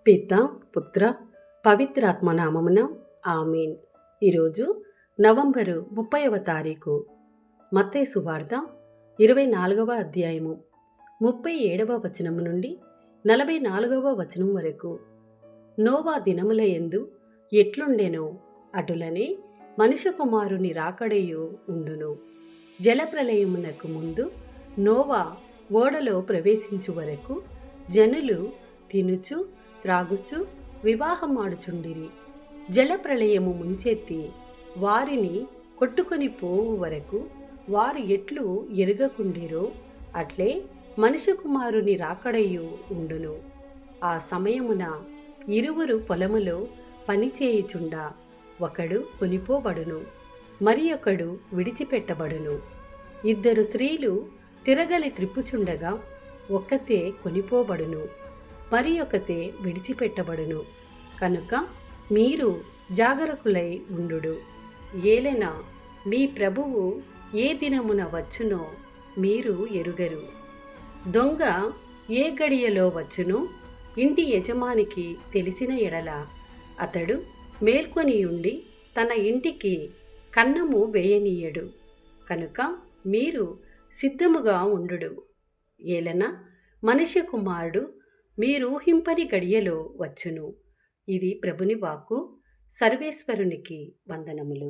పిత పుత్ర పవిత్రాత్మ నామమున ఆమీన్. ఈరోజు నవంబరు 30వ తారీఖు. మత్తయి సువార్త 24వ అధ్యాయము 37వ వచనము నుండి 44వ వచనం వరకు. నోవా దినముల యందు ఎట్లుండెనో అటులనే మనుష్య కుమారుని రాకడయు ఉండును. జలప్రలయమునకు ముందు నోవా ఓడలో ప్రవేశించు వరకు జనులు తినుచు త్రాగుచు వివాహమాడుచుండిరి. జలప్రలయము ముంచెత్తి వారిని కొట్టుకొని పోవు వరకు వారు ఎట్లు ఎరుగకుండిరో అట్లే మనుష్య కుమారుని రాకడయు ఉండును. ఆ సమయమున ఇరువురు పొలములో పనిచేయుచుండా ఒకడు కొనిపోబడును, మరి ఒకడు విడిచిపెట్టబడును. ఇద్దరు స్త్రీలు తిరగలి త్రిప్పుచుండగా ఒక్కతే కొనిపోబడును, మరి ఒకతే విడిచిపెట్టబడును. కనుక మీరు జాగరూకులై ఉండుడు. ఏలెనా మీ ప్రభువు ఏ దినమున వచ్చునో మీరు ఎరుగరు. దొంగ ఏ గడియలో వచ్చునో ఇంటి యజమానికి తెలిసిన ఎడల అతడు మేల్కొని ఉండి తన ఇంటికి కన్నము వేయనీయడు. కనుక మీరు సిద్ధముగా ఉండుడు. ఏలన మనుష్య కుమారుడు మీరూహింపని గడియలో వచ్చును. ఇది ప్రభుని వాక్కు. సర్వేశ్వరునికి వందనములు.